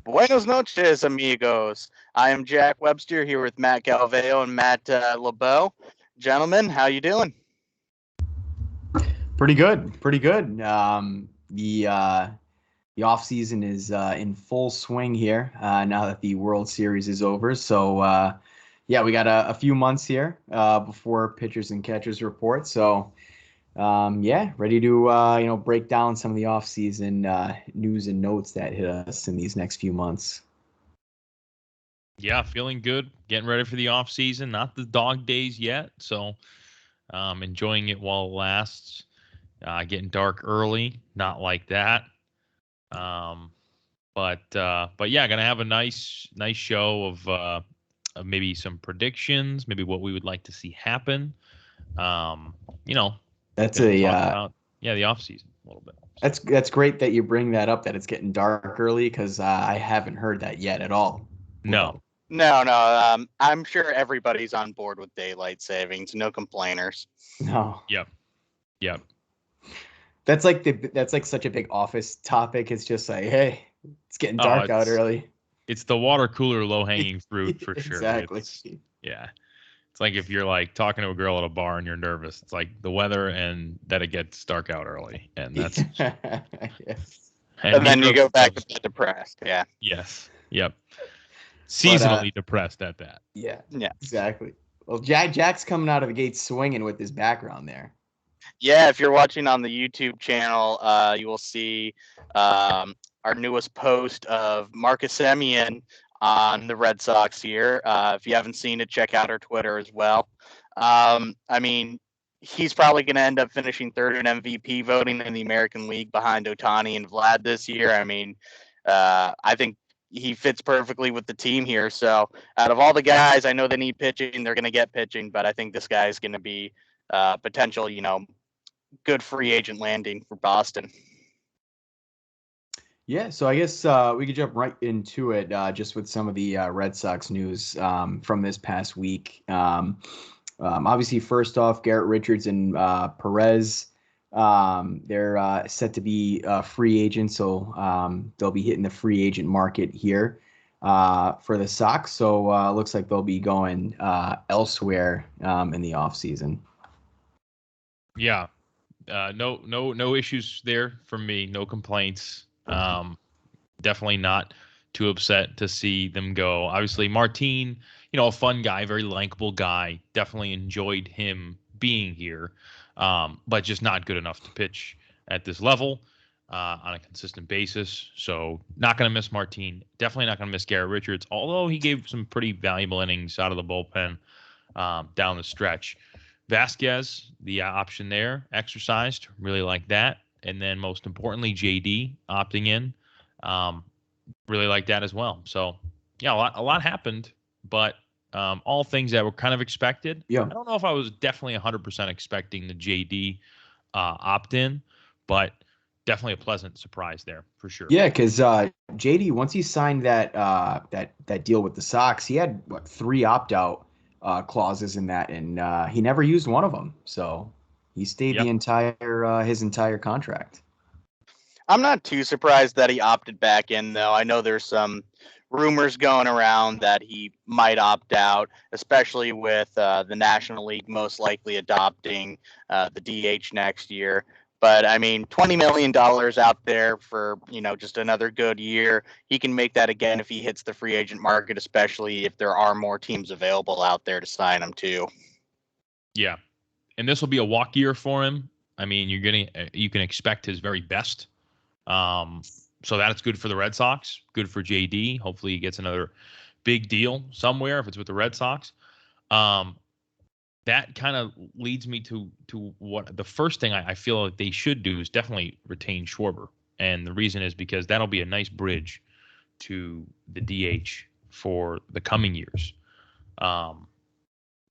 Buenos noches, amigos. I am Jack Webster here with Matt Galveo and Matt LeBeau. Gentlemen, how you doing? Pretty good, pretty good. The off season is in full swing here now that the World Series is over. So yeah, we got a few months here before pitchers and catchers report. So yeah, ready to break down some of the off season news and notes that hit us in these next few months. Yeah, feeling good. Getting ready for the off season. Not the dog days yet, so enjoying it while it lasts. Getting dark early, not like that. Um, but yeah, gonna have a nice show of maybe some predictions, maybe what we would like to see happen. Um, you know, That's gonna a talk about the off season a little bit. that's great that you bring that up, that it's getting dark early, because I haven't heard that yet at all. No. No. I'm sure everybody's on board with daylight savings. No complainers. No. Yep. That's like such a big office topic. It's just like, hey, it's getting dark out early. It's the water cooler low hanging fruit for sure. Exactly. Yeah. It's like if you're like talking to a girl at a bar and you're nervous. It's like the weather and that it gets dark out early. And that's yes. And then you go back to bed depressed. Yeah. Yes. Yep. Seasonally depressed at that. Yeah. Exactly. Well, Jack's coming out of the gate swinging with his background there. Yeah, if you're watching on the YouTube channel, you will see our newest post of Marcus Semien on the Red Sox here. If you haven't seen it, check out our Twitter as well. I mean, he's probably going to end up finishing third in MVP voting in the American League behind Ohtani and Vlad this year. I mean, I think he fits perfectly with the team here. So out of all the guys, I know they need pitching. They're going to get pitching, but I think this guy is going to be potential, good free agent landing for Boston. Yeah, so I guess we could jump right into it just with some of the Red Sox news from this past week. Obviously, first off, Garrett Richards and Perez, they're set to be free agents, so they'll be hitting the free agent market here for the Sox. So looks like they'll be going elsewhere in the offseason. Yeah. No issues there for me. No complaints. Definitely not too upset to see them go. Obviously, Martin, a fun guy, very likable guy. Definitely enjoyed him being here, but just not good enough to pitch at this level on a consistent basis. So not going to miss Martin. Definitely not going to miss Garrett Richards, although he gave some pretty valuable innings out of the bullpen down the stretch. Vasquez, the option there, exercised. Really like that. And then most importantly, JD opting in. Really like that as well. So, yeah, a lot happened, but all things that were kind of expected. Yeah. I don't know if I was definitely 100% expecting the JD opt-in, but definitely a pleasant surprise there for sure. Yeah, because JD, once he signed that deal with the Sox, he had 3 opt-out clauses in that, and he never used one of them. So he stayed his entire contract. I'm not too surprised that he opted back in, though. I know there's some rumors going around that he might opt out, especially with the National League most likely adopting the DH next year. But I mean, $20 million out there for, just another good year. He can make that again if he hits the free agent market, especially if there are more teams available out there to sign him too. Yeah. And this will be a walk year for him. I mean, you can expect his very best. So that's good for the Red Sox, good for JD. Hopefully he gets another big deal somewhere if it's with the Red Sox. That kind of leads me to what the first thing I feel like they should do is definitely retain Schwarber. And the reason is because that'll be a nice bridge to the DH for the coming years.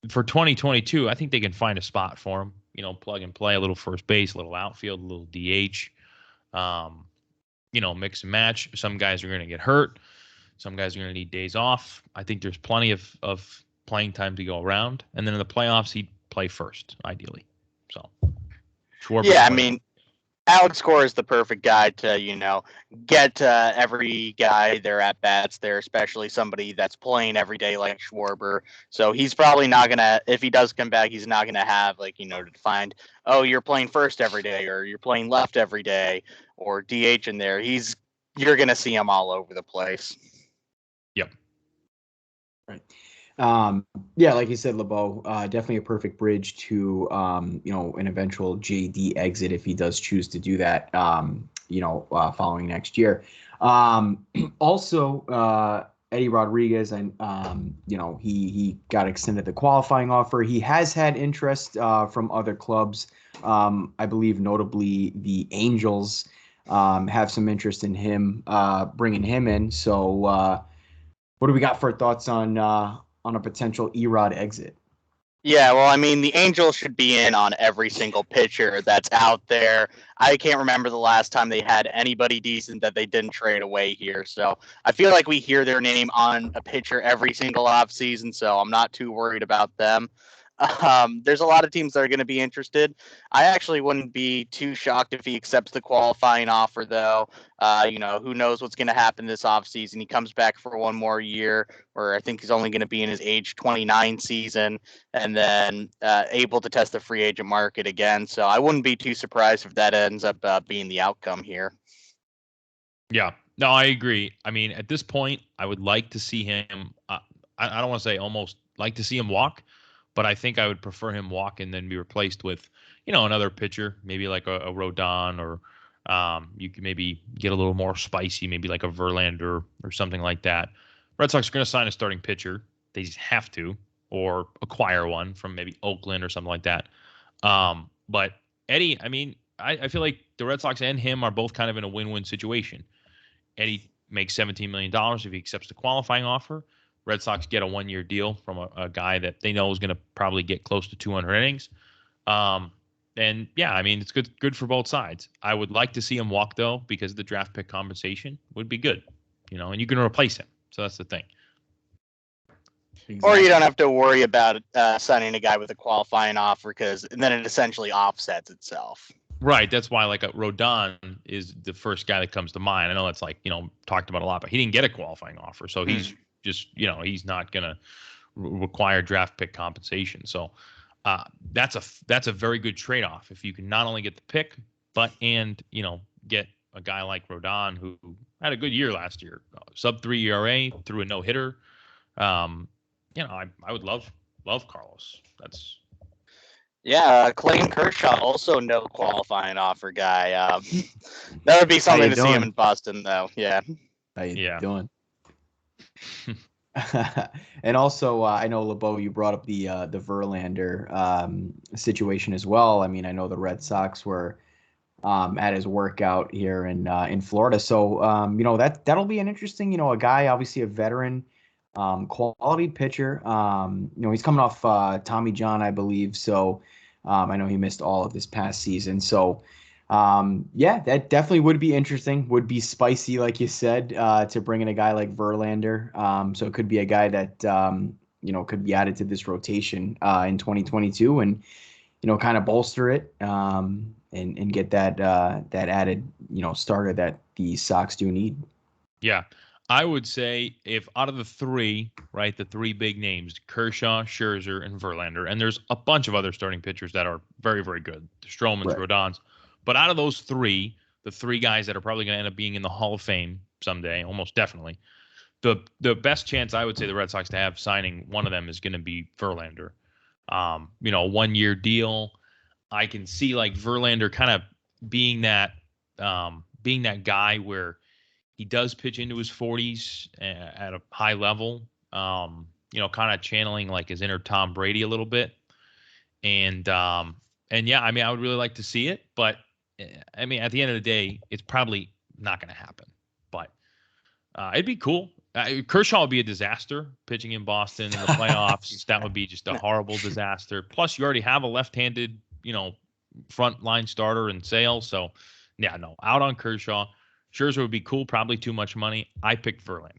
For 2022, I think they can find a spot for him, plug and play, a little first base, a little outfield, a little DH. Mix and match. Some guys are going to get hurt. Some guys are going to need days off. I think there's plenty of playing time to go around. And then in the playoffs, he'd play first, ideally. So, Schwarber. Yeah, I mean, Alex Cora is the perfect guy to, get every guy their at bats there, especially somebody that's playing every day like Schwarber. So he's probably not gonna, if he does come back, he's not gonna have to find, oh, you're playing first every day, or you're playing left every day, or DH in there. You're gonna see him all over the place. Yep. Right. Yeah, like you said, LeBeau, definitely a perfect bridge to, an eventual JD exit if he does choose to do that, following next year. Also, Eddie Rodriguez, and, he got extended the qualifying offer. He has had interest from other clubs. I believe notably the Angels have some interest in him, bringing him in. So what do we got for thoughts on a potential Erod exit? Yeah, well, I mean, the Angels should be in on every single pitcher that's out there. I can't remember the last time they had anybody decent that they didn't trade away here. So I feel like we hear their name on a pitcher every single offseason, so I'm not too worried about them. There's a lot of teams that are going to be interested. I actually wouldn't be too shocked if he accepts the qualifying offer, though. Who knows what's going to happen this offseason? He comes back for one more year, or I think he's only going to be in his age 29 season, and then able to test the free agent market again. So I wouldn't be too surprised if that ends up being the outcome here. Yeah, no, I agree. I mean, at this point, I would like to see him. I don't want to say almost like to see him walk, but I think I would prefer him walk and then be replaced with, another pitcher, maybe like a Rodon, or you can maybe get a little more spicy, maybe like a Verlander or something like that. Red Sox are going to sign a starting pitcher. They just have to, or acquire one from maybe Oakland or something like that. But Eddie, I mean, I feel like the Red Sox and him are both kind of in a win-win situation. Eddie makes $17 million if he accepts the qualifying offer. Red Sox get a 1-year deal from a guy that they know is going to probably get close to 200 innings. And yeah, I mean, it's good for both sides. I would like to see him walk, though, because the draft pick compensation would be good, and you can replace him. So that's the thing. Exactly. Or you don't have to worry about signing a guy with a qualifying offer, because then it essentially offsets itself. Right. That's why, like, Rodon is the first guy that comes to mind. I know that's talked about a lot, but he didn't get a qualifying offer. So he's just, he's not going to require draft pick compensation. So that's a very good trade-off. If you can not only get the pick, but get a guy like Rodon, who had a good year last year, sub-3 ERA, threw a no-hitter. I would love Carlos. That's. Yeah, Clayton Kershaw, also no qualifying offer guy. That would be something to see him in Boston, though. Yeah. How you doing? And also, I know, LeBeau, you brought up the Verlander situation as well. I mean, I know the Red Sox were at his workout here in Florida, so that'll be an interesting. A guy, obviously a veteran, quality pitcher. He's coming off Tommy John, I believe. So I know he missed all of this past season. So that definitely would be interesting. Would be spicy, like you said, to bring in a guy like Verlander. So it could be a guy that could be added to this rotation in 2022, and kind of bolster it and get that added starter that the Sox do need. Yeah. I would say if out of the three, right, the three big names, Kershaw, Scherzer, and Verlander, and there's a bunch of other starting pitchers that are very, very good, the Stromans, right, Rodons, but out of those three, the three guys that are probably going to end up being in the Hall of Fame someday, almost definitely, the best chance I would say the Red Sox to have signing one of them is going to be Verlander. 1-year deal. I can see like Verlander kind of being that guy where he does pitch into his 40s at a high level, kind of channeling like his inner Tom Brady a little bit. And yeah, I mean, I would really like to see it, but I mean, at the end of the day, it's probably not going to happen, but it'd be cool. Kershaw would be a disaster pitching in Boston in the playoffs. That would be just a horrible disaster. Plus, you already have a left-handed, front line starter in Sale. So, yeah, no, out on Kershaw. Scherzer would be cool, probably too much money. I picked Verlander.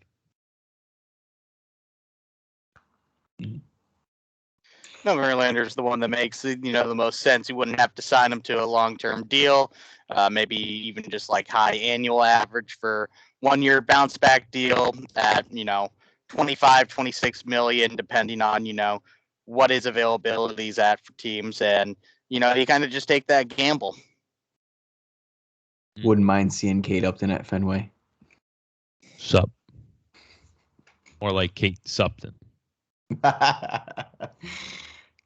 No, Verlander's the one that makes the most sense. You wouldn't have to sign him to a long-term deal, maybe even just like high annual average for 1 year bounce back deal at 25, 26 million, depending on what his availability is at for teams, and you kind of just take that gamble. Wouldn't mind seeing Kate Upton at Fenway. Sup. Or like Kate Supton.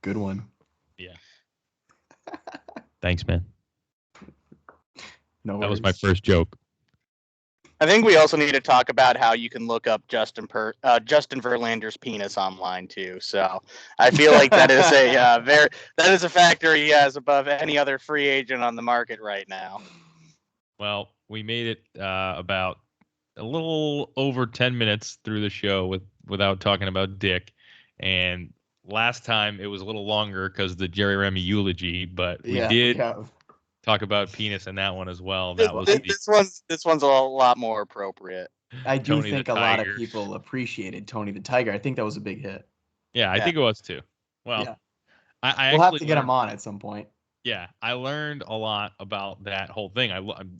Good one. Yeah. Thanks, man. No worries. That was my first joke. I think we also need to talk about how you can look up Justin Verlander's penis online too. So I feel like that is a factor he has above any other free agent on the market right now. Well, we made it about a little over 10 minutes through the show without talking about Dick, and last time it was a little longer because the Jerry Remy eulogy, but we did talk about penis in that one as well. That was this one's a lot more appropriate. I do think a lot of people appreciated Tony the Tiger. I think that was a big hit. Yeah, I think it was too. Well, yeah. We'll have to get him on at some point. Yeah, I learned a lot about that whole thing.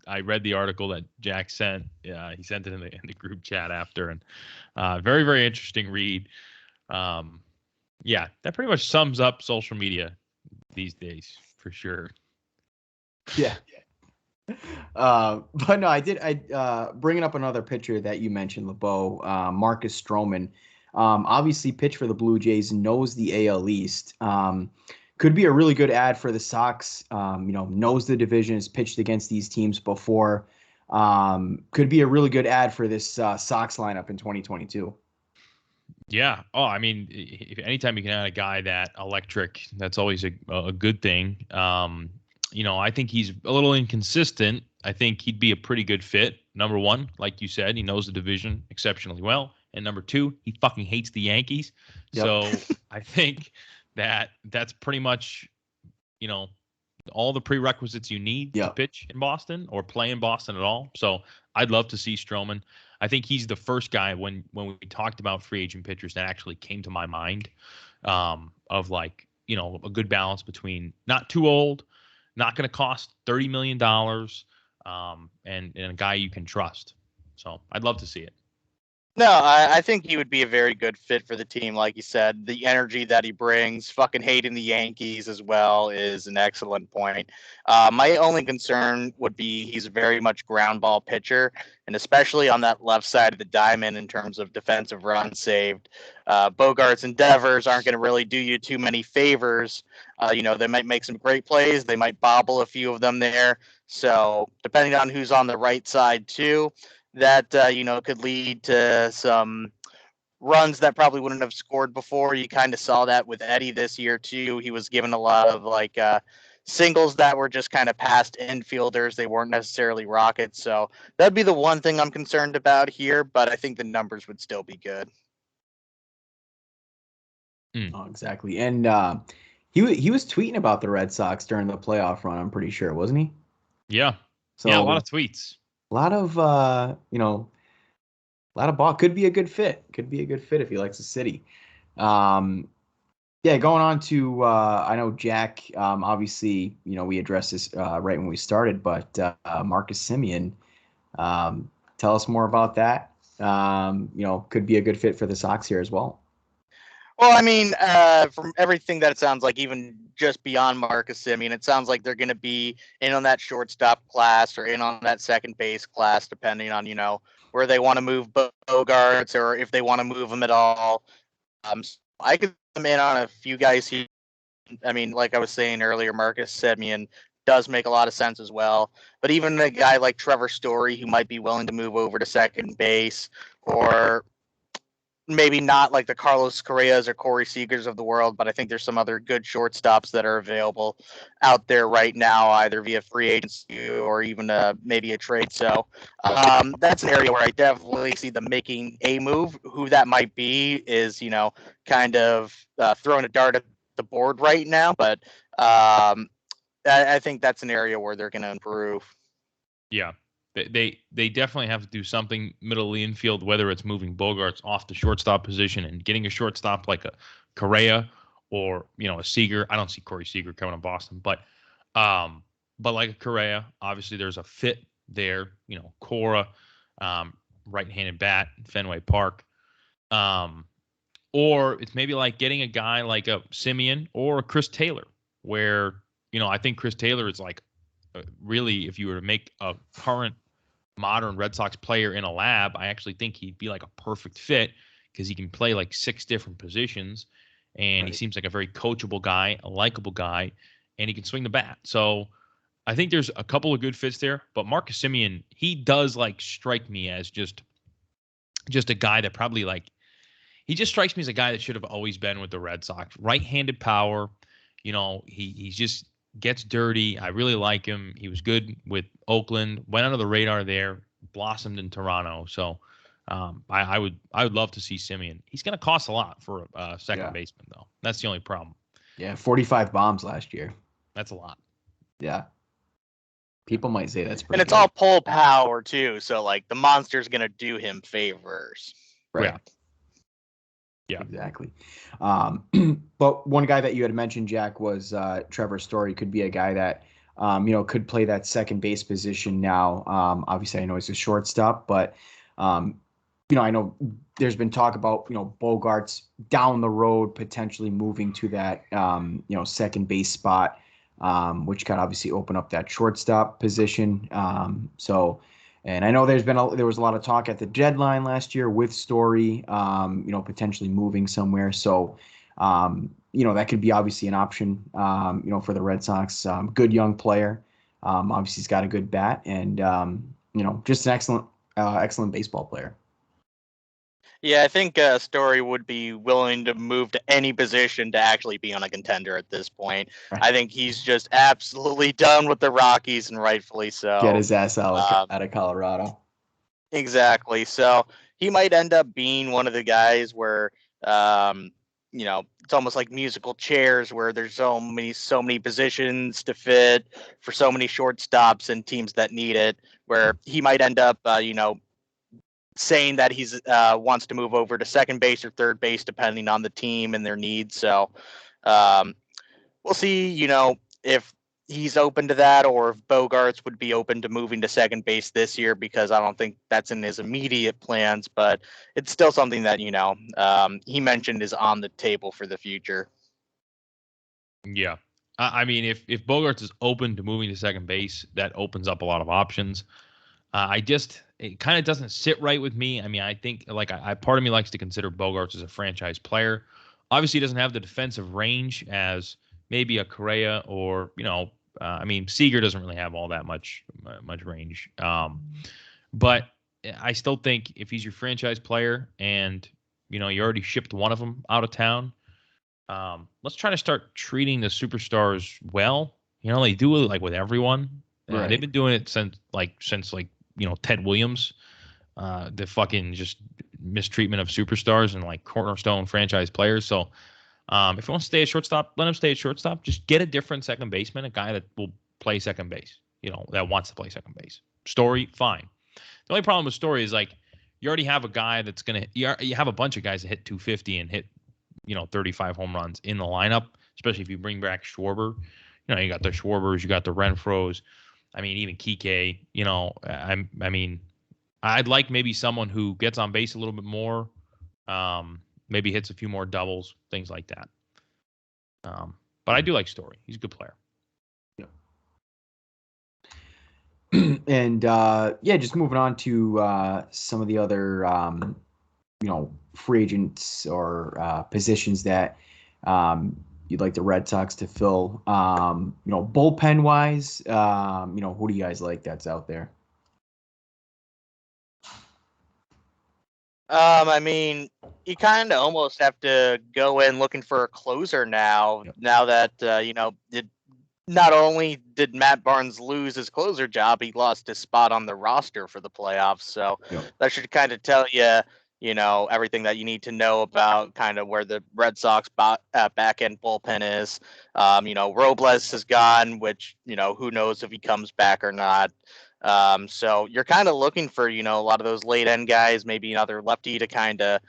I read the article that Jack sent. He sent it in the group chat after, and very, very interesting read. Yeah, that pretty much sums up social media these days for sure. Yeah. But no, I bringing up another pitcher that you mentioned, LeBeau, Marcus Stroman, obviously pitched for the Blue Jays, knows the AL East. Could be a really good ad for the Sox. Knows the division, has pitched against these teams before. Could be a really good ad for this Sox lineup in 2022. Yeah. Oh, I mean, if anytime you can add a guy that electric, that's always a good thing. I think he's a little inconsistent. I think he'd be a pretty good fit. Number one, like you said, he knows the division exceptionally well. And number two, he fucking hates the Yankees. Yep. So I think that's pretty much, all the prerequisites you need to pitch in Boston or play in Boston at all. So I'd love to see Stroman. I think he's the first guy when we talked about free agent pitchers that actually came to my mind of like, a good balance between not too old, not going to cost $30 million, and a guy you can trust. So I'd love to see it. No, I think he would be a very good fit for the team. Like you said, the energy that he brings, fucking hating the Yankees as well, is an excellent point. My only concern would be he's a very much ground ball pitcher, and especially on that left side of the diamond in terms of defensive runs saved. Bogart's endeavors aren't going to really do you too many favors. They might make some great plays. They might bobble a few of them there. So depending on who's on the right side too, that could lead to some runs that probably wouldn't have scored before. You kind of saw that with Eddie this year too. He was given a lot of singles that were just kind of past infielders. They weren't necessarily rockets. So that'd be the one thing I'm concerned about here, but I think the numbers would still be good. Oh, exactly. And he was tweeting about the Red Sox during the playoff run, I'm pretty sure, wasn't he? Yeah. So a lot of tweets. A lot of ball. Could be a good fit. Could be a good fit if he likes the city. Going on to I know Jack. Obviously, we addressed this right when we started, but Marcus Semien. Tell us more about that. Could be a good fit for the Sox here as well. Well, I mean, from everything that it sounds like, even just beyond Marcus Semien, it sounds like they're going to be in on that shortstop class or in on that second base class, depending on, where they want to move Bogarts or if they want to move them at all. I could come in on a few guys here. I mean, like I was saying earlier, Marcus Semien does make a lot of sense as well. But even a guy like Trevor Story, who might be willing to move over to second base, or maybe not like the Carlos Correas or Corey Seagers of the world, but I think there's some other good shortstops that are available out there right now, either via free agency or even maybe a trade. So that's an area where I definitely see them making a move. Who that might be is, kind of throwing a dart at the board right now. But I think that's an area where they're going to improve. Yeah. They definitely have to do something middle of the infield, whether it's moving Bogarts off the shortstop position and getting a shortstop like a Correa or a Seager. I don't see Corey Seager coming to Boston, but like a Correa, obviously there's a fit there. Cora, right-handed bat, Fenway Park. Or it's maybe like getting a guy like a Simeon or a Chris Taylor, where I think Chris Taylor is like really, if you were to make a current modern Red Sox player in a lab, I actually think he'd be like a perfect fit because he can play like 6 different positions, and he seems like a very coachable guy, a likable guy, and he can swing the bat. So I think there's a couple of good fits there, but Marcus Simeon, he does like strike me as just a guy that probably like, he just strikes me as a guy that should have always been with the Red Sox. Right-handed power, he just gets dirty. I really like him. He was good with Oakland, went under the radar there, blossomed in Toronto. So I would love to see Simeon. He's going to cost a lot for a second baseman, though. That's the only problem. Yeah, 45 bombs last year. That's a lot. Yeah. People might say that's pretty And it's good. all pull power, too. So, like, the monster's going to do him favors. Right. Yeah, exactly. But one guy that you had mentioned, Jack, was Trevor Story. Could be a guy that could play that second base position now. Obviously, I know he's a shortstop, but I know there's been talk about Bogarts down the road potentially moving to that second base spot, which could obviously open up that shortstop position. And I know there was a lot of talk at the deadline last year with Story, potentially moving somewhere. So, that could be obviously an option, for the Red Sox. Good young player. Obviously, he's got a good bat, and just an excellent baseball player. Yeah, I think Story would be willing to move to any position to actually be on a contender at this point. Right. I think he's just absolutely done with the Rockies, and rightfully so. Get his ass out of Colorado. Exactly. So he might end up being one of the guys where, it's almost like musical chairs where there's so many positions to fit for so many shortstops and teams that need it, where he might end up, saying that he's wants to move over to second base or third base depending on the team and their needs. So we'll see, if he's open to that or if Bogarts would be open to moving to second base this year, because I don't think that's in his immediate plans, but it's still something that, he mentioned is on the table for the future. Yeah. I mean, if Bogarts is open to moving to second base, that opens up a lot of options. It kind of doesn't sit right with me. I mean, I think part of me likes to consider Bogarts as a franchise player. Obviously, he doesn't have the defensive range as maybe a Correa or, Seager doesn't really have all that much range. But I still think if he's your franchise player and, you already shipped one of them out of town, let's try to start treating the superstars well. They do it like with everyone. Right. They've been doing it since Ted Williams, the fucking just mistreatment of superstars and like cornerstone franchise players. So if you want to stay at shortstop, let him stay at shortstop. Just get a different second baseman, a guy that will play second base, that wants to play second base. Story, fine. The only problem with Story is like you already have a guy that's you have a bunch of guys that hit 250 and hit 35 home runs in the lineup, especially if you bring back Schwarber. You got the Schwarbers, you got the Renfros. I mean, even Kike, I'd like maybe someone who gets on base a little bit more, maybe hits a few more doubles, things like that. But I do like Story. He's a good player. Yeah. And just moving on to some of the other, free agents or positions that you'd like the Red Sox to fill. Bullpen wise, who do you guys like that's out there? You kind of almost have to go in looking for a closer now. Yep. Now that not only did Matt Barnes lose his closer job, he lost his spot on the roster for the playoffs. So that should kind of tell you, everything that you need to know about kind of where the Red Sox back end bullpen is. Robles is gone, which, who knows if he comes back or not. So you're kind of looking for, a lot of those late end guys, maybe another lefty to kind of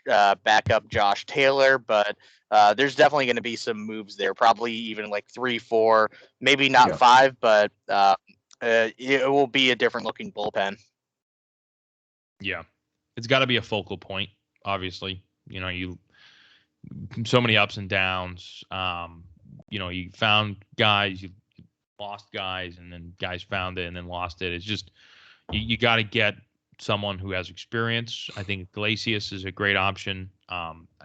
back up Josh Taylor, but there's definitely going to be some moves there, probably even like 3, 4, maybe not 5, but it will be a different looking bullpen. Yeah, it's got to be a focal point. Obviously, so many ups and downs. You found guys, you lost guys, and then guys found it and then lost it. It's just you got to get someone who has experience. I think Iglesias is a great option.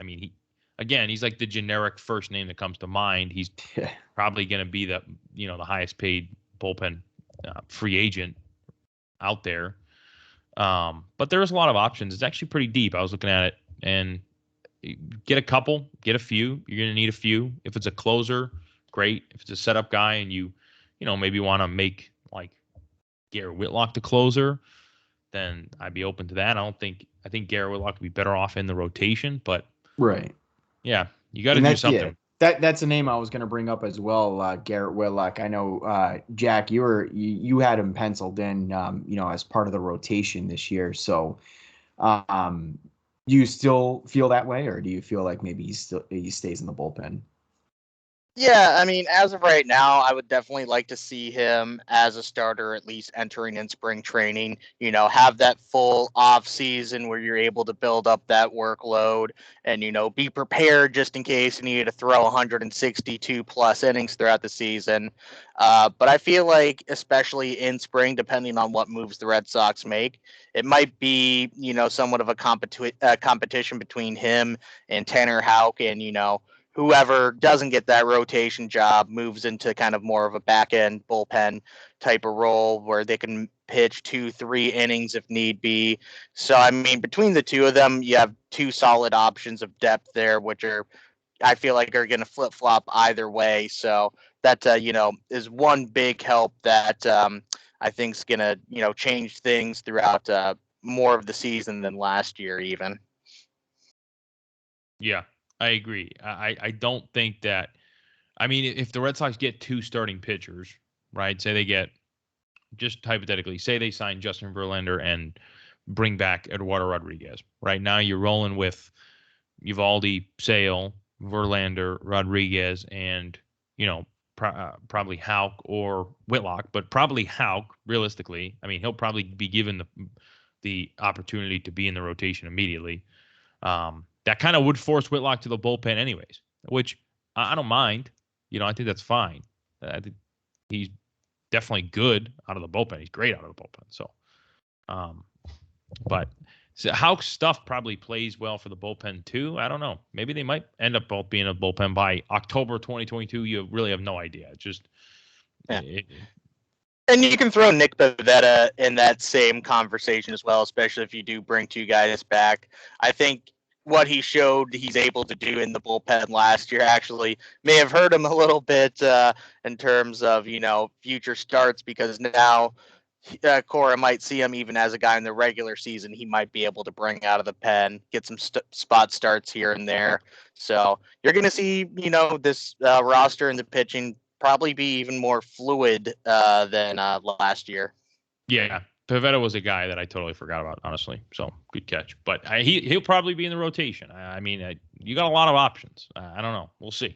He's like the generic first name that comes to mind. He's probably going to be the highest paid bullpen free agent out there. But there's a lot of options. It's actually pretty deep. I was looking at it, and get a couple, get a few. You're going to need a few. If it's a closer, great. If it's a setup guy and you maybe want to make like Garrett Whitlock the closer, then I'd be open to that. I think Garrett Whitlock would be better off in the rotation, but right. Yeah, you got to do something. That's a name I was going to bring up as well, Garrett Whitlock. I know, Jack, you had him penciled in, as part of the rotation this year. So, do you still feel that way, or do you feel like maybe he stays in the bullpen? Yeah, I mean, as of right now, I would definitely like to see him as a starter, at least entering in spring training. Have that full off season where you're able to build up that workload and, be prepared just in case you need to throw 162 plus innings throughout the season. But I feel like, especially in spring, depending on what moves the Red Sox make, it might be, somewhat of a competition between him and Tanner Houck and, whoever doesn't get that rotation job moves into kind of more of a back end bullpen type of role where they can pitch 2-3 innings if need be. So, I mean, between the two of them, you have two solid options of depth there, which I feel like are going to flip flop either way. So that, is one big help that I think is going to, change things throughout more of the season than last year even. Yeah. I agree. I don't think that. I mean, if the Red Sox get two starting pitchers, right? Say they get, just hypothetically, say they sign Justin Verlander and bring back Eduardo Rodriguez. Right now, you're rolling with Eovaldi, Sale, Verlander, Rodriguez, and probably Houck or Whitlock, but probably Houck. Realistically, I mean, he'll probably be given the opportunity to be in the rotation immediately. That kind of would force Whitlock to the bullpen anyways, which I don't mind. I think that's fine. I think he's definitely good out of the bullpen. He's great out of the bullpen. So, but Houck's stuff probably plays well for the bullpen too. I don't know. Maybe they might end up both being a bullpen by October 2022. You really have no idea. It's just. Yeah. And you can throw Nick Pivetta in that same conversation as well, especially if you do bring two guys back. I think what he showed he's able to do in the bullpen last year actually may have hurt him a little bit in terms of, future starts, because now Cora might see him even as a guy in the regular season. He might be able to bring out of the pen, get some spot starts here and there. So you're going to see, this roster and the pitching probably be even more fluid than last year. Yeah. Pivetta was a guy that I totally forgot about, honestly. So good catch. But he'll probably be in the rotation. I mean, you got a lot of options. I don't know. We'll see.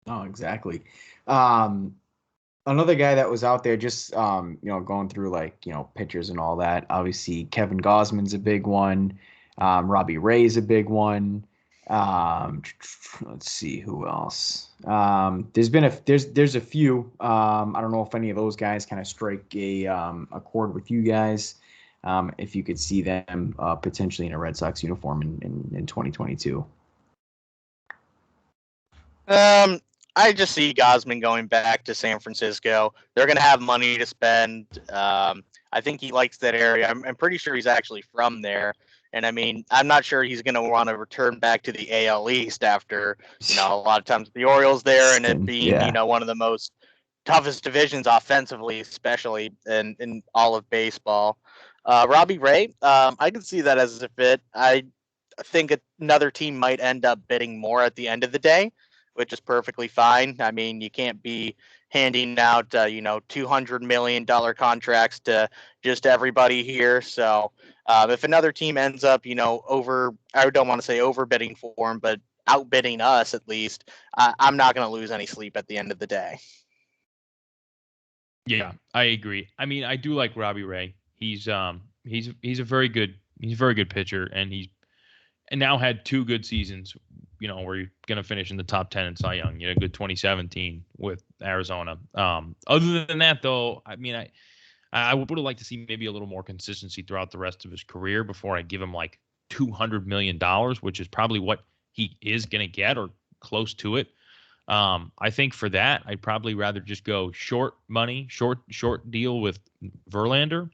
Oh, exactly. Another guy that was out there just, going through pitchers and all that. Obviously, Kevin Gausman's a big one. Robbie Ray's a big one. Let's see who else. There's a few. I don't know if any of those guys kind of strike a chord with you guys. If you could see them potentially in a Red Sox uniform in 2022. I just see Gausman going back to San Francisco. They're going to have money to spend. I think he likes that area. I'm pretty sure he's actually from there. And I mean, I'm not sure he's going to want to return back to the AL East after, a lot of times the Orioles there and it being, one of the most toughest divisions offensively, especially in all of baseball. Robbie Ray, I can see that as a fit. I think another team might end up bidding more at the end of the day, which is perfectly fine. I mean, you can't be handing out, $200 million contracts to just everybody here. So If another team ends up, I don't want to say overbidding for him, but outbidding us at least, I'm not going to lose any sleep at the end of the day. Yeah, I agree. I mean, I do like Robbie Ray. He's a very good pitcher, and now had 2 good seasons, where you're going to finish in the top 10 in Cy Young. You had a good 2017 with Arizona. Other than that, though, I mean, I would have liked to see maybe a little more consistency throughout the rest of his career before I give him like $200 million, which is probably what he is going to get or close to it. I think for that, I'd probably rather just go short money, short deal with Verlander,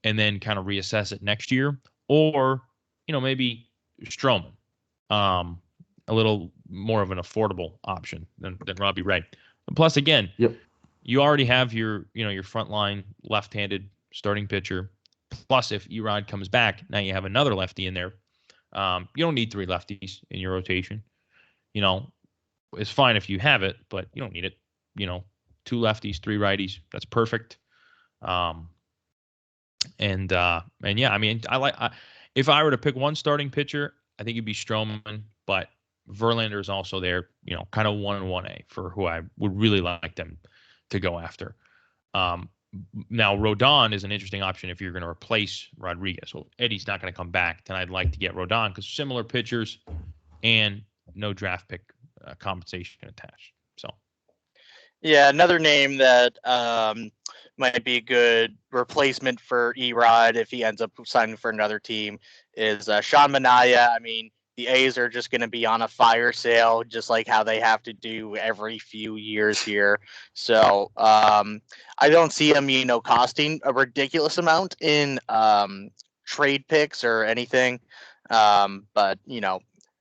and then kind of reassess it next year, or maybe Stroman, a little more of an affordable option than Robbie Ray. And plus, again, Yep. You already have your frontline left-handed starting pitcher. Plus, if Erod comes back, now you have another lefty in there. You don't need 3 lefties in your rotation. It's fine if you have it, but you don't need it. 2 lefties, 3 righties. That's perfect. And yeah, I mean, if I were to pick one starting pitcher, I think it'd be Stroman, but Verlander is also there, kind of 1 and 1A for who I would really like them to go after. Now Rodon is an interesting option if you're going to replace Rodriguez. Well, Eddie's not going to come back, then I'd like to get Rodon because similar pitchers and no draft pick compensation attached. So, yeah, another name that might be a good replacement for Erod if he ends up signing for another team is Sean Manaea. I mean, the A's are just going to be on a fire sale, just like how they have to do every few years here. So I don't see him, costing a ridiculous amount in trade picks or anything. But,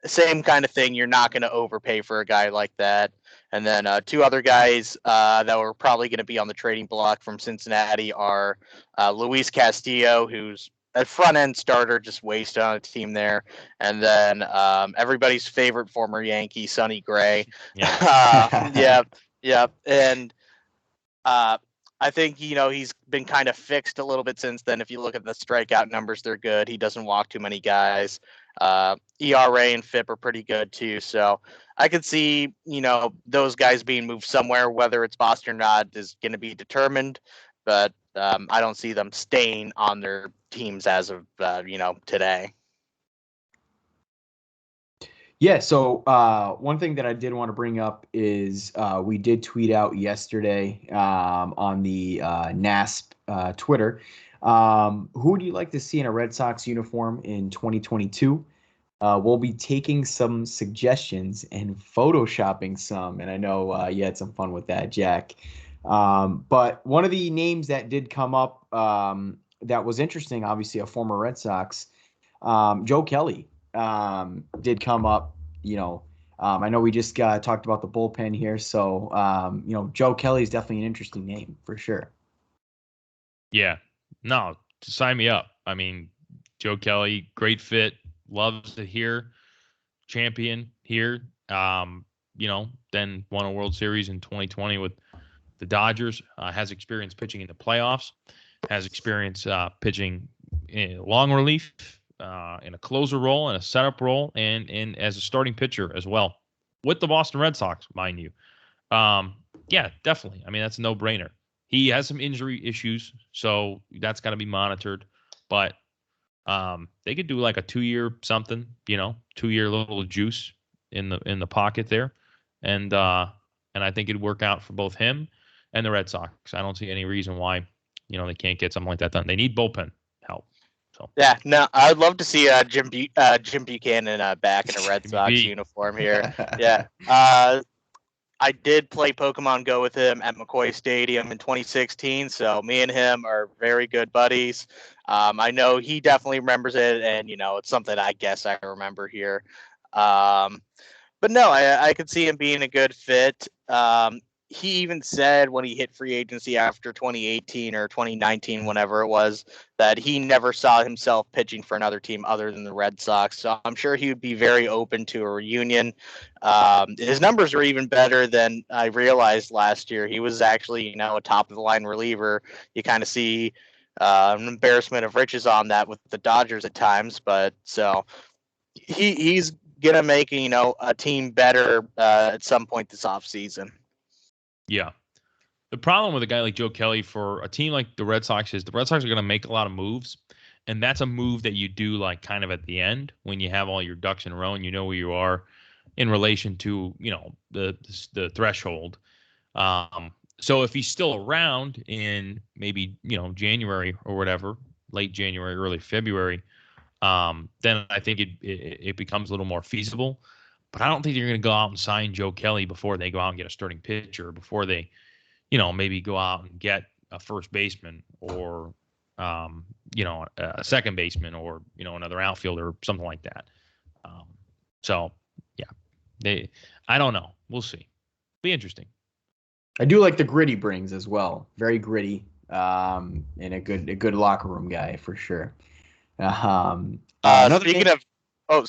same kind of thing. You're not going to overpay for a guy like that. And then 2 other guys that were probably going to be on the trading block from Cincinnati are Luis Castillo, who's a front-end starter, just wasted on a team there. And then everybody's favorite former Yankee, Sonny Gray. Yeah. Yeah. And I think, he's been kind of fixed a little bit since then. If you look at the strikeout numbers, they're good. He doesn't walk too many guys. ERA and FIP are pretty good too. So I could see, those guys being moved somewhere, whether it's Boston or not is going to be determined. But I don't see them staying on their teams as of, today. Yeah, so one thing that I did want to bring up is we did tweet out yesterday on the NASP Twitter. Who would you like to see in a Red Sox uniform in 2022? We'll be taking some suggestions and photoshopping some, and I know you had some fun with that, Jack. But one of the names that did come up that was interesting, obviously a former Red Sox, Joe Kelly. Did come up, I know we just talked about the bullpen here. So, Joe Kelly is definitely an interesting name for sure. Yeah, no, sign me up. I mean, Joe Kelly, great fit, loves it here, champion here. Then won a World Series in 2020 with the Dodgers, has experience pitching in the playoffs, has experience pitching in long relief, in a closer role, in a setup role, and as a starting pitcher as well with the Boston Red Sox, mind you. Yeah, definitely. I mean, that's a no-brainer. He has some injury issues, so that's got to be monitored. But they could do like a 2-year something, 2-year little juice in the pocket there, and I think it'd work out for both him and the Red Sox. I don't see any reason why they can't get something like that done. They need bullpen help. So. Yeah, no, I'd love to see Jim Buchanan back in a Red Sox uniform here. Yeah. I did play Pokemon Go with him at McCoy Stadium in 2016, so me and him are very good buddies. I know he definitely remembers it, and, it's something I guess I remember here. But no, I could see him being a good fit. He even said when he hit free agency after 2018 or 2019, whenever it was, that he never saw himself pitching for another team other than the Red Sox. So I'm sure he would be very open to a reunion. His numbers were even better than I realized last year. He was actually, a top of the line reliever. You kind of see an embarrassment of riches on that with the Dodgers at times. But so he's gonna make a team better at some point this offseason. Yeah. The problem with a guy like Joe Kelly for a team like the Red Sox is the Red Sox are going to make a lot of moves, and that's a move that you do like kind of at the end when you have all your ducks in a row and you know where you are in relation to the threshold. So if he's still around in maybe January or whatever, late January, early February, then I think it becomes a little more feasible. But I don't think you're going to go out and sign Joe Kelly before they go out and get a starting pitcher, before they maybe go out and get a first baseman or, a second baseman or, another outfielder or something like that. So, yeah, I don't know. We'll see. Be interesting. I do like the grit he brings as well. Very gritty, and a good locker room guy for sure. Speaking of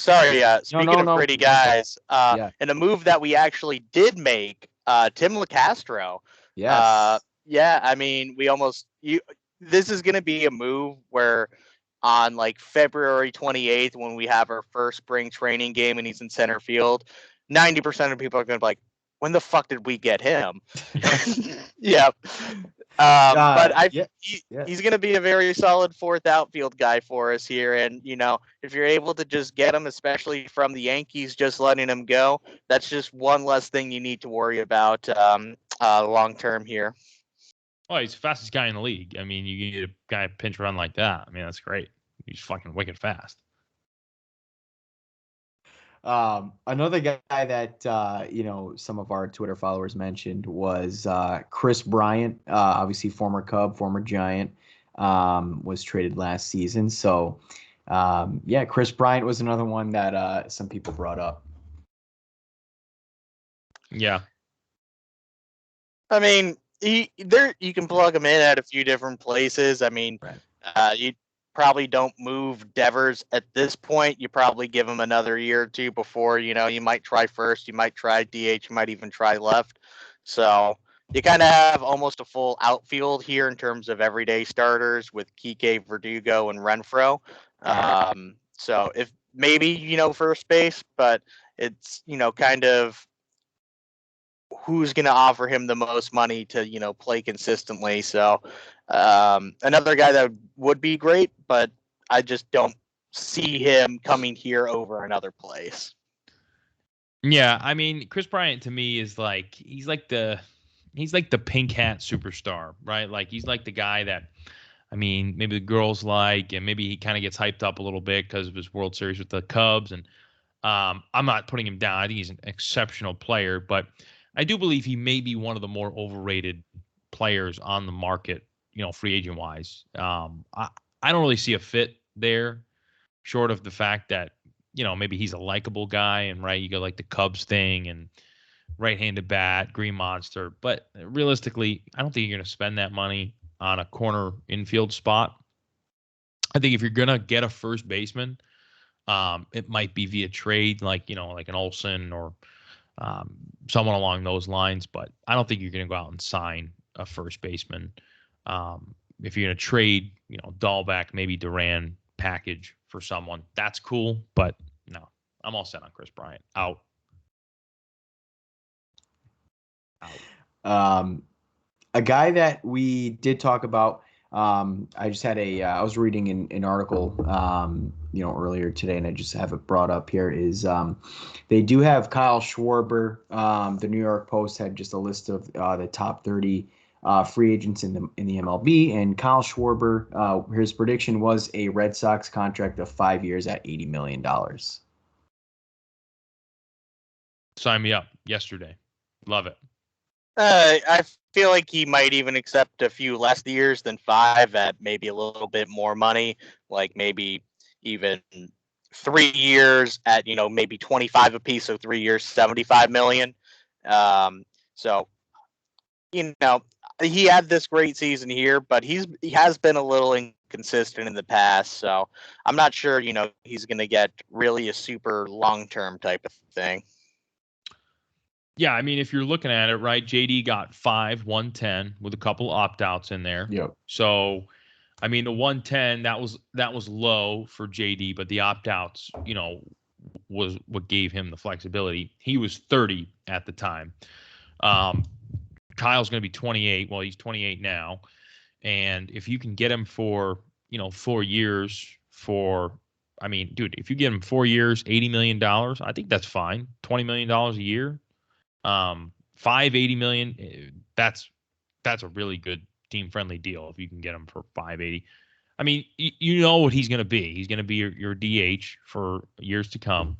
gritty guys, and a move that we actually did make, Tim LeCastro. Yes. Yeah, I mean, this is going to be a move where on like February 28th, when we have our first spring training game and he's in center field, 90% of people are going to be like, when the fuck did we get him? Yeah. But he's going to be a very solid fourth outfield guy for us here. And, if you're able to just get him, especially from the Yankees, just letting him go, that's just one less thing you need to worry about long term here. Oh, he's the fastest guy in the league. I mean, you get a guy pinch run like that. I mean, that's great. He's fucking wicked fast. Another guy that some of our Twitter followers mentioned was Chris Bryant, obviously former Cub, former Giant, was traded last season. So Chris Bryant was another one that some people brought up. Yeah, I mean, you can plug him in at a few different places. I mean, you probably don't move Devers at this point. You probably give him another year or two before, you might try first, you might try DH, you might even try left. So you kind of have almost a full outfield here in terms of everyday starters with Kike, Verdugo, and Renfroe. So if maybe, first base, but it's, kind of who's going to offer him the most money to, play consistently. So another guy that would be great, but I just don't see him coming here over another place. Yeah, I mean, Chris Bryant to me is like he's like the pink hat superstar, right? Like he's like the guy that, I mean, maybe the girls like, and maybe he kind of gets hyped up a little bit because of his World Series with the Cubs. And I'm not putting him down. I think he's an exceptional player, but I do believe he may be one of the more overrated players on the market, free agent wise. I don't really see a fit there, short of the fact that, maybe he's a likable guy and right, you go like the Cubs thing and right-handed bat, green monster. But realistically, I don't think you're going to spend that money on a corner infield spot. I think if you're going to get a first baseman, it might be via trade, like an Olsen or someone along those lines. But I don't think you're going to go out and sign a first baseman. If you're going to trade, Dahlback, maybe Duran package for someone, that's cool. But no, I'm all set on Chris Bryant. Out. A guy that we did talk about. I just had I was reading an article, earlier today, and I just have it brought up here. Is they do have Kyle Schwarber. The New York Post had just a list of the top 30 free agents in the MLB, and Kyle Schwarber, his prediction was a Red Sox contract of 5 years at $80 million. Sign me up yesterday. Love it. I feel like he might even accept a few less years than 5 at maybe a little bit more money, like maybe even 3 years at, maybe 25 apiece. So 3 years, 75 million. So, he had this great season here, but he has been a little inconsistent in the past. So I'm not sure, he's going to get really a super long-term type of thing. Yeah, I mean, if you're looking at it, right, JD got 5, 110 with a couple opt-outs in there. Yep. So I mean, the 110 that was low for JD, but the opt outs, was what gave him the flexibility. He was 30 at the time. Kyle's going to be 28. Well, he's 28 now, and if you can get him for 4 years I mean, dude, if you get him 4 years, $80 million, I think that's fine. $20 million a year, $580 million. That's a really good team friendly deal if you can get him for 580. I mean, you know what he's going to be. He's going to be your DH for years to come,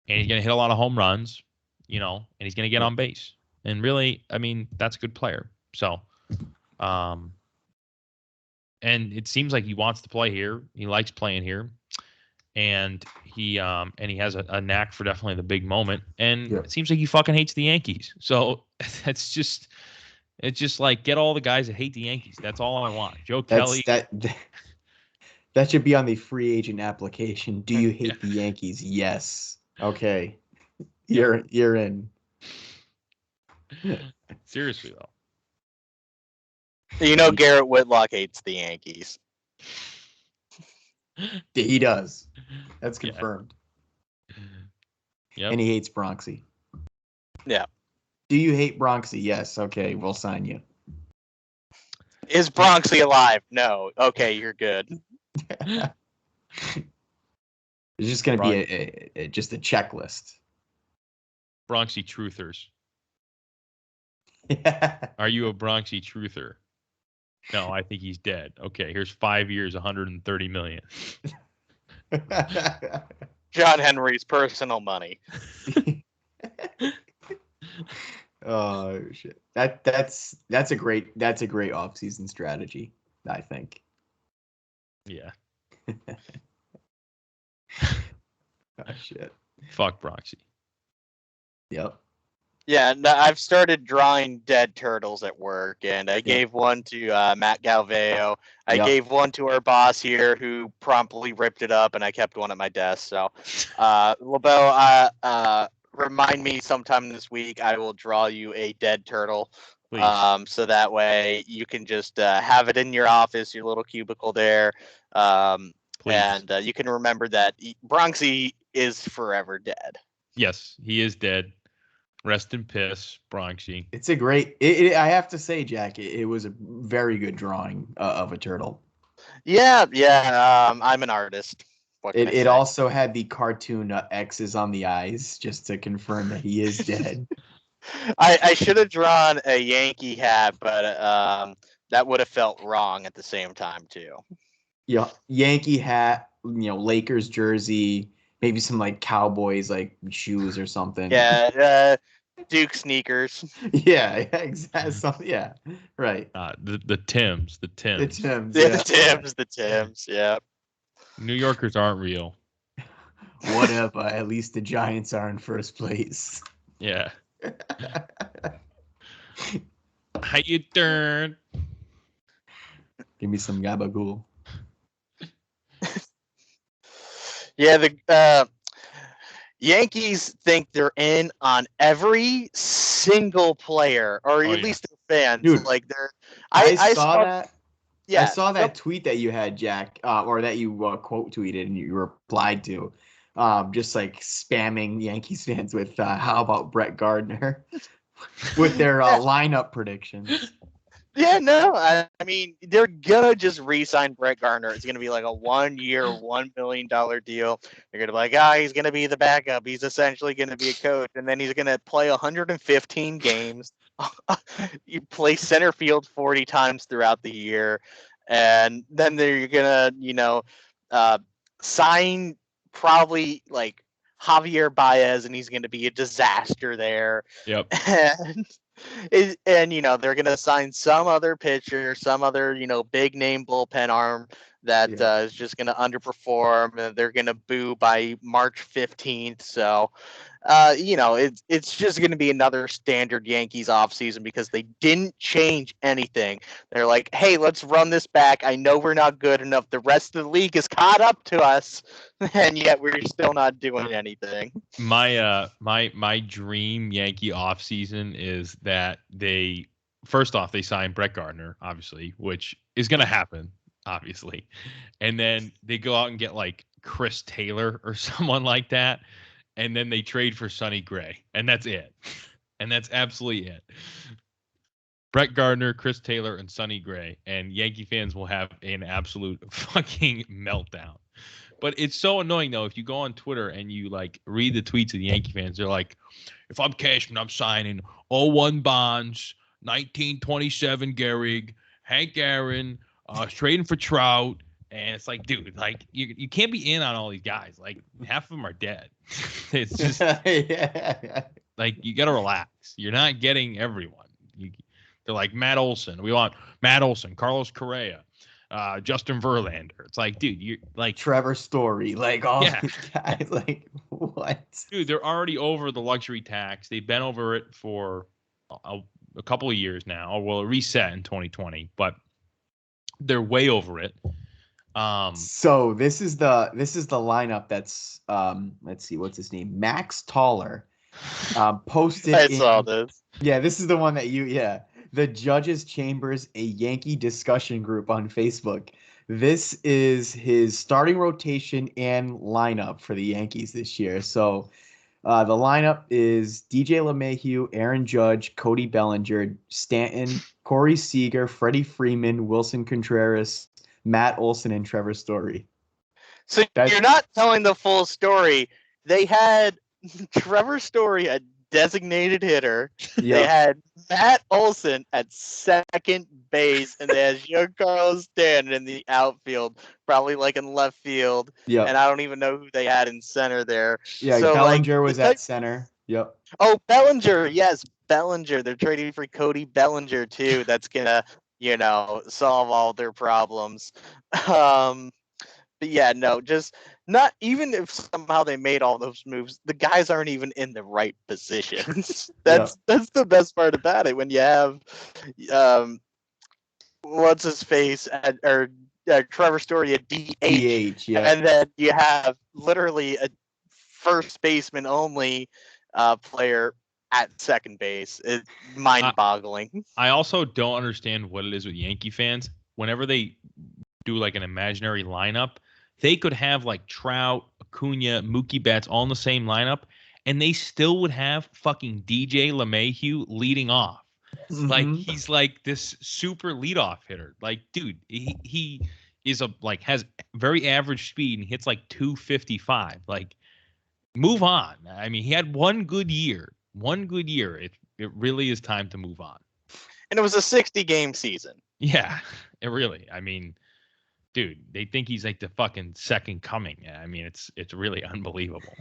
and he's going to hit a lot of home runs, and he's going to get on base. And really, I mean, that's a good player. So, and it seems like he wants to play here. He likes playing here, and he has a knack for definitely the big moment. And it seems like he fucking hates the Yankees. So it's just like, get all the guys that hate the Yankees. That's all I want. Kelly. That should be on the free agent application. Do you hate the Yankees? Yes. Okay. You're in. Seriously though. Garrett Whitlock hates the Yankees. He does. That's confirmed. Yeah. And he hates Bronxy. Yeah. Do you hate Bronxy? Yes. Okay, we'll sign you. Is Bronxy alive? No. Okay, you're good. It's just going to be just a checklist. Bronxy truthers. Yeah. Are you a Bronxy truther? No, I think he's dead. Okay, here's 5 years, $130 million. John Henry's personal money. Oh shit! That's a great offseason strategy, I think. Yeah. Oh shit. Fuck Bronxy. Yep. Yeah, no, I've started drawing dead turtles at work, and I gave one to Matt Galveo. I gave one to our boss here, who promptly ripped it up, and I kept one at my desk. So, LeBeau, remind me sometime this week. I will draw you a dead turtle, so that way you can just have it in your office, your little cubicle there, and you can remember that Bronxy is forever dead. Yes, he is dead. Rest in piss, Bronxy. It's a great. I have to say, Jack, it was a very good drawing of a turtle. Yeah. I'm an artist. It also had the cartoon X's on the eyes, just to confirm that he is dead. I should have drawn a Yankee hat, but that would have felt wrong at the same time too. Yeah, Yankee hat, Lakers jersey, maybe some like Cowboys like shoes or something. Yeah, Duke sneakers. Yeah, exactly. Yeah, right. The Tims. The Tims. The Tims. Yeah. New Yorkers aren't real. Whatever. At least the Giants are in first place. Yeah. How you doing? Give me some gabagool. Yeah, the Yankees think they're in on every single player, or at least their fans. Dude, like they're. I saw that. Yeah, I saw that tweet that you had, Jack, or that you quote tweeted and you replied to, just like spamming Yankees fans with how about Brett Gardner with their lineup predictions. Yeah, no, I mean, they're gonna just re-sign Brett Gardner. It's gonna be like a 1 year, $1 million deal. They're gonna be like, he's gonna be the backup. He's essentially gonna be a coach, and then he's gonna play 115 games. You play center field 40 times throughout the year, and then they're gonna, sign probably like Javier Baez, and he's gonna be a disaster there. Yep. And they're gonna sign some other pitcher, some other big name bullpen arm that is just gonna underperform, and they're gonna boo by March 15th. So it's just gonna be another standard Yankees offseason because they didn't change anything. They're like, hey, let's run this back. I know we're not good enough. The rest of the league is caught up to us, and yet we're still not doing anything. My dream Yankee offseason is that they first off they sign Brett Gardner, obviously, which is gonna happen. obviously. And then they go out and get like Chris Taylor or someone like that. And then they trade for Sonny Gray. And that's it. And that's absolutely it. Brett Gardner, Chris Taylor, and Sonny Gray. And Yankee fans will have an absolute fucking meltdown. But it's so annoying, though, if you go on Twitter and you like read the tweets of the Yankee fans, they're like, if I'm Cashman, I'm signing 01 Bonds, 1927 Gehrig, Hank Aaron, trading for Trout. And it's like, dude, like you can't be in on all these guys. Like half of them are dead. It's just like you got to relax. You're not getting everyone. They're like Matt Olson. We want Matt Olson, Carlos Correa, Justin Verlander. It's like, dude, you're like Trevor Story, like all these guys. Like what? Dude, they're already over the luxury tax. They've been over it for a couple of years now. Well, it reset in 2020, but they're way over it. So this is the lineup that's let's see, what's his name? Max Toller posted. I saw this. Yeah, this is the one that the Judges Chambers, a Yankee discussion group on Facebook. This is his starting rotation and lineup for the Yankees this year. So the lineup is DJ LeMahieu, Aaron Judge, Cody Bellinger, Stanton, Corey Seager, Freddie Freeman, Wilson Contreras, Matt Olson, and Trevor Story. So you're not telling the full story. They had Trevor Story, a designated hitter. Yep. They had Matt Olson at second base, and they had Giancarlo Stanton in the outfield, probably like in left field. Yep. And I don't even know who they had in center there. Yeah, so Bellinger was at center. Yep. Oh, Bellinger. Yes, Bellinger. They're trading for Cody Bellinger, too. That's going to, solve all their problems. But yeah, no, just not even if somehow they made all those moves, the guys aren't even in the right positions. That's the best part about it. When you have, what's his face or Trevor Story at DH, and then you have literally a first baseman only player at second base. It's mind-boggling. I also don't understand what it is with Yankee fans. Whenever they do like an imaginary lineup, they could have like Trout, Acuna, Mookie Betts all in the same lineup, and they still would have fucking DJ LeMahieu leading off. Mm-hmm. Like he's like this super leadoff hitter. Like, dude, he is has very average speed and hits like 255. Like, move on. I mean, he had one good year. It really is time to move on. And it was a 60-game season. Yeah, it really. I mean, dude, they think he's like the fucking second coming. I mean, it's really unbelievable.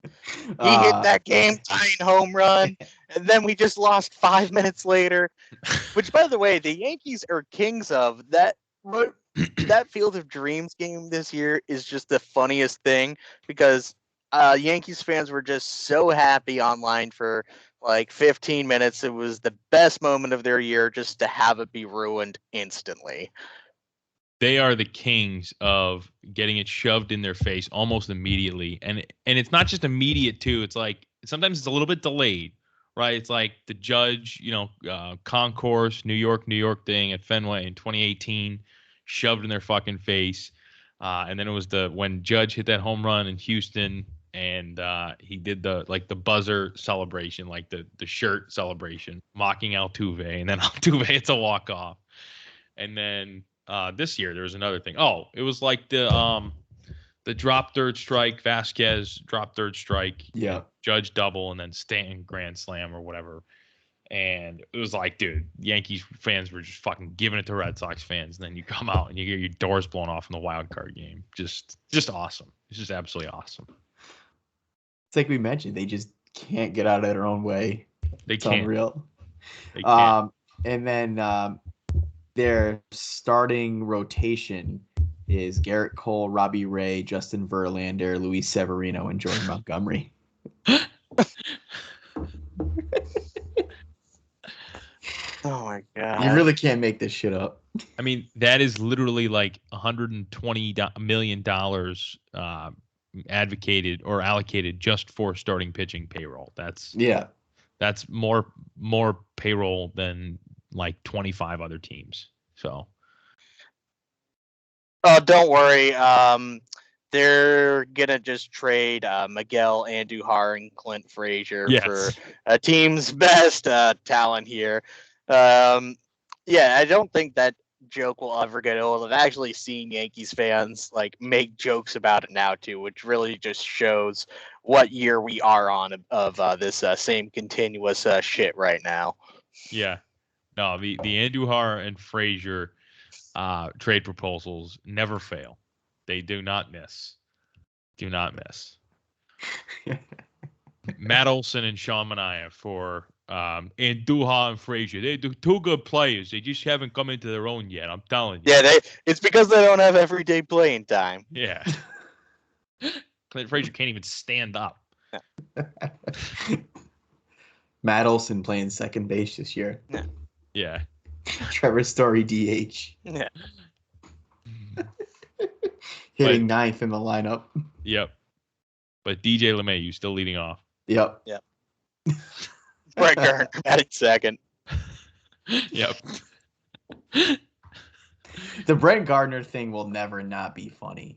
He hit that game-tying home run, and then we just lost 5 minutes later. Which, by the way, the Yankees are kings of that. That Field of Dreams game this year is just the funniest thing because Yankees fans were just so happy online for like 15 minutes. It was the best moment of their year just to have it be ruined instantly. They are the kings of getting it shoved in their face almost immediately. And it's not just immediate, too. It's like sometimes it's a little bit delayed, right? It's like the Judge, concourse, New York thing at Fenway in 2018 shoved in their fucking face. And then it was when Judge hit that home run in Houston and he did the buzzer celebration, like the shirt celebration, mocking Altuve. And then Altuve hits a walk-off. And then this year there was another thing. Oh, it was like the drop third strike, Vasquez drop third strike, Judge double, and then Stanton grand slam or whatever. And it was like, dude, Yankees fans were just fucking giving it to Red Sox fans. And then you come out and you get your doors blown off in the wild card game. Just awesome. It's just absolutely awesome. It's like we mentioned, they just can't get out of their own way. It's unreal. They can't. And then their starting rotation is Garrett Cole, Robbie Ray, Justin Verlander, Luis Severino, and Jordan Montgomery. Oh my God. You really can't make this shit up. I mean, that is literally like $120 million advocated or allocated just for starting pitching payroll. That's more payroll than like 25 other teams. So Oh, don't worry. They're gonna just trade Miguel Andujar and Clint Frazier for Yes. a team's best talent here. Yeah, I don't think that joke will ever get old. I've actually seen Yankees fans like make jokes about it now too, which really just shows what year we are on of this same continuous shit right now. Yeah. No, the Andujar and Frazier trade proposals never fail. They do not miss. Do not miss. Matt Olson and Sean Manaea for Andujar and Frazier. They're two good players. They just haven't come into their own yet. I'm telling you. Yeah, it's because they don't have everyday playing time. Yeah. Clint Frazier can't even stand up. Matt Olson playing second base this year. Yeah. Trevor Story DH. Yeah. Hitting ninth in the lineup. Yep. But DJ LeMahieu still leading off. Yep. Brett Gardner batting second. Yep. The Brett Gardner thing will never not be funny.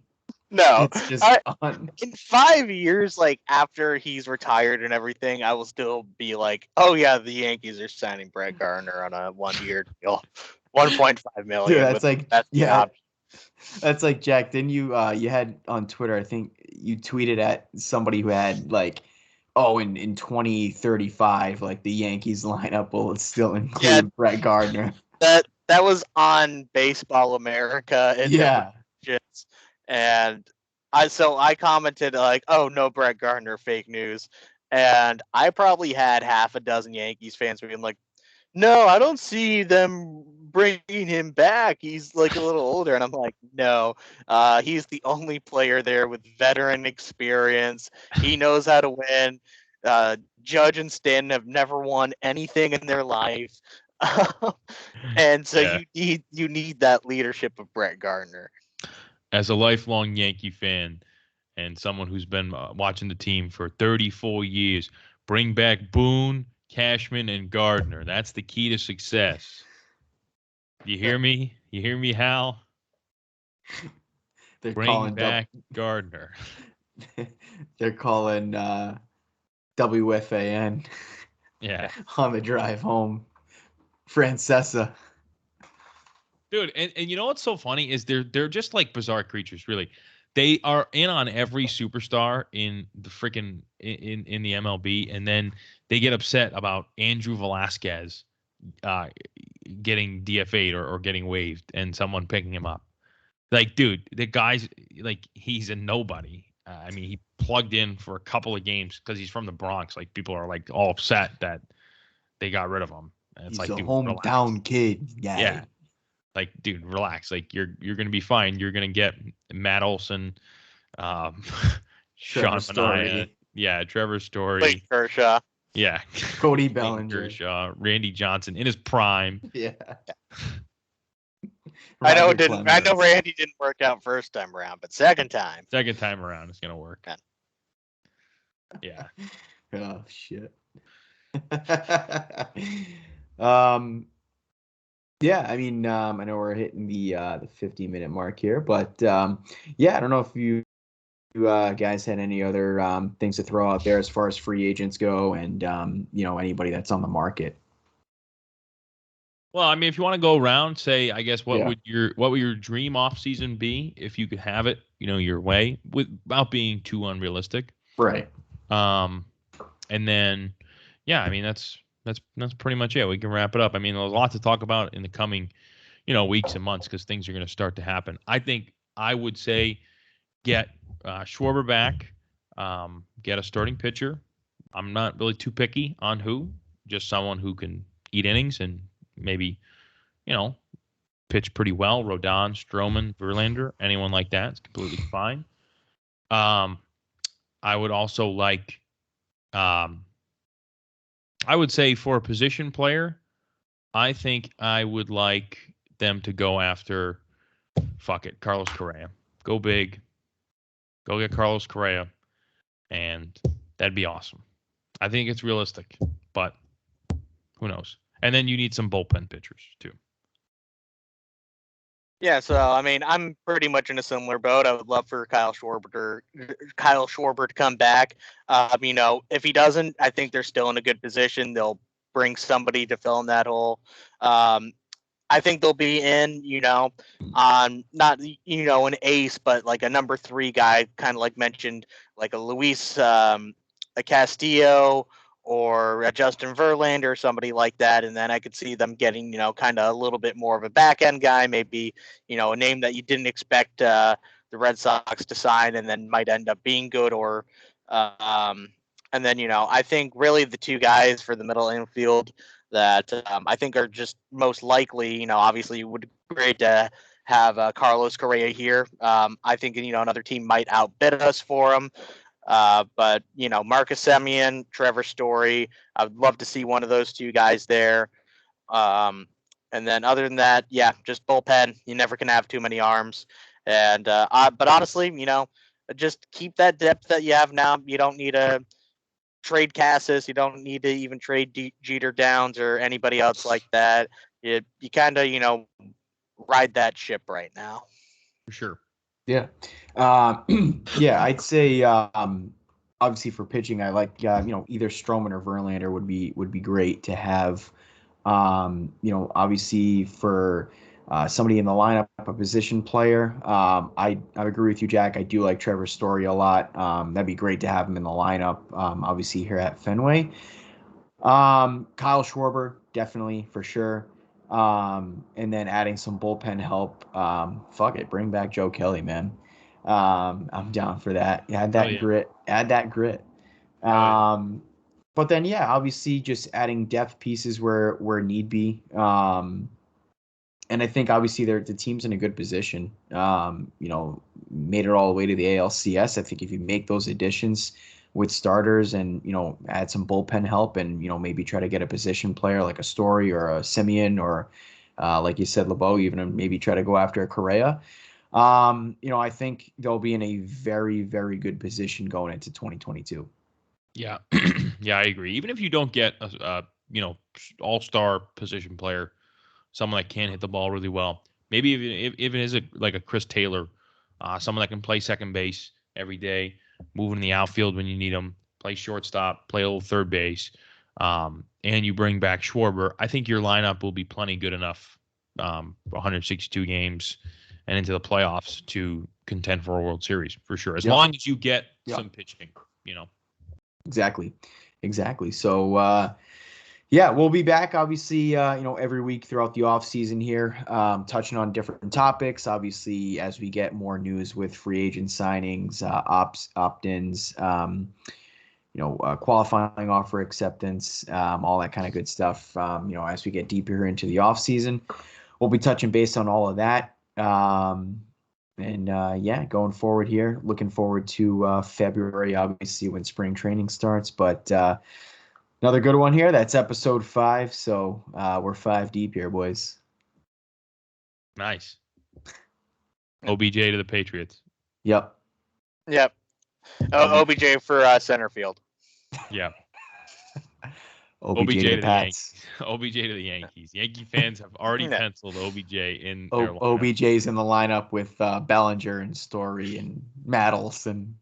No, It's just fun. in 5 years, like after he's retired and everything, I will still be like, oh yeah, the Yankees are signing Brett Gardner on a 1-year deal, 1.5 million. Dude, that's like that's yeah. That's like Jack. Didn't you? You had on Twitter. I think you tweeted at somebody who had like, oh, in 2035, like the Yankees lineup will still include Brett Gardner. That was on Baseball America. And I commented like, oh no, Brett Gardner, fake news. And I probably had half a dozen Yankees fans being like, no, I don't see them bringing him back. He's like a little older. And I'm like, no, he's the only player there with veteran experience. He knows how to win. Judge and Stanton have never won anything in their life. And so you need that leadership of Brett Gardner. As a lifelong Yankee fan and someone who's been watching the team for 34 years, bring back Boone, Cashman, and Gardner. That's the key to success. You hear me? You hear me, Hal? Bring back Gardner. They're calling WFAN. Yeah. On the drive home. Francesa. Dude, and you know what's so funny is they're just like bizarre creatures, really. They are in on every superstar in the freaking in the MLB, and then they get upset about Andrew Velasquez getting DFA'd or getting waived and someone picking him up. Like, dude, the guy's like he's a nobody. I mean, he plugged in for a couple of games because he's from the Bronx. Like, people are like all upset that they got rid of him. And it's he's like, a dude, hometown relax. kid. Yeah. Like, dude, relax. Like, you're gonna be fine. You're gonna get Matt Olson, Sean Manaea, Trevor Story, Blake Kershaw, Cody Bellinger, Kershaw, Randy Johnson in his prime. Yeah. I know Randy didn't work out first time around, but second time around it's gonna work. Yeah. Oh shit. Yeah, I mean, I know we're hitting the 50-minute mark here, but yeah, I don't know if you guys had any other things to throw out there as far as free agents go, and anybody that's on the market. Well, I mean, if you want to go around, say, I guess, what would your dream off season be if you could have it, your way, without being too unrealistic, right? And then, yeah, I mean, that's pretty much it. We can wrap it up. I mean, there's a lot to talk about in the coming, weeks and months because things are going to start to happen. I think I would say get Schwarber back, get a starting pitcher. I'm not really too picky on who, just someone who can eat innings and maybe, pitch pretty well. Rodon, Stroman, Verlander, anyone like that is completely fine. I would also like, I would say for a position player, I think I would like them to go after, Carlos Correa. Go big. Go get Carlos Correa, and that'd be awesome. I think it's realistic, but who knows? And then you need some bullpen pitchers too. Yeah, so I mean, I'm pretty much in a similar boat. I would love for Kyle Schwarber to come back. If he doesn't, I think they're still in a good position. They'll bring somebody to fill in that hole. Um, I think they'll be in, on not, an ace, but like a number 3 guy, kind of like mentioned, like a Luis, a Castillo or a Justin Verlander or somebody like that. And then I could see them getting, kind of a little bit more of a back end guy, maybe, a name that you didn't expect the Red Sox to sign and then might end up being good um, and then, I think really the 2 guys for the middle infield that I think are just most likely, obviously it would be great to have Carlos Correa here. I think, another team might outbid us for him. But, Marcus Semien, Trevor Story, I would love to see one of those 2 guys there. And then other than that, yeah, just bullpen. You never can have too many arms. And but honestly, just keep that depth that you have now. You don't need to trade Cassis. You don't need to even trade Jeter Downs or anybody else like that. You kind of, ride that ship right now. For sure. Yeah. Yeah, I'd say obviously for pitching, I like either Stroman or Verlander would be great to have. Obviously for somebody in the lineup, a position player. I agree with you, Jack. I do like Trevor Story a lot. That'd be great to have him in the lineup. Obviously here at Fenway. Kyle Schwarber, definitely for sure. And then adding some bullpen help. Fuck it, bring back Joe Kelly, man. I'm down for that. Add that grit. Add that grit. But then obviously just adding depth pieces where need be. And I think obviously the team's in a good position. Made it all the way to the ALCS. I think if you make those additions with starters and add some bullpen help and maybe try to get a position player like a Story or a Semien or like you said, LeBeau, even maybe try to go after a Correa. I think they'll be in a very, very good position going into 2022. Yeah, yeah, I agree. Even if you don't get a all-star position player, someone that can hit the ball really well, maybe even is like a Chris Taylor, someone that can play second base every day, move in the outfield when you need them, play shortstop, play a little third base, and you bring back Schwarber, I think your lineup will be plenty good enough, 162 games and into the playoffs to contend for a World Series for sure. As long as you get some pitching, Exactly. So, we'll be back obviously, every week throughout the off season here, touching on different topics. Obviously, as we get more news with free agent signings, opt-ins, qualifying offer acceptance, all that kind of good stuff. As we get deeper into the off season, we'll be touching base on all of that. Going forward here, looking forward to February, obviously when spring training starts. But another good one here. That's episode 5. So we're 5 deep here, boys. Nice. OBJ to the Patriots. Yep. OBJ for center field. Yeah. OBJ to the Pats. OBJ to the Yankees. Yankee fans have already penciled OBJ in their lineup. OBJ's in the lineup with Bellinger and Story and Maddles and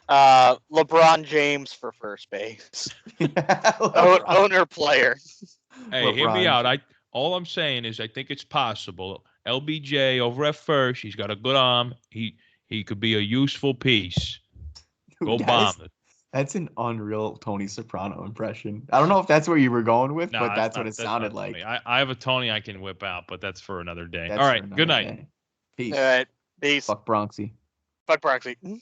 LeBron James for first base. Owner player. Hey, hear me out. All I'm saying is I think it's possible. LBJ over at first. He's got a good arm. He could be a useful piece. Go Bombers. That's an unreal Tony Soprano impression. I don't know if that's where you were going with, but that's what it sounded like. I have a Tony I can whip out, but that's for another day. All right. Good night. Peace. All right. Peace. Fuck Bronxy. Fuck Bronxy.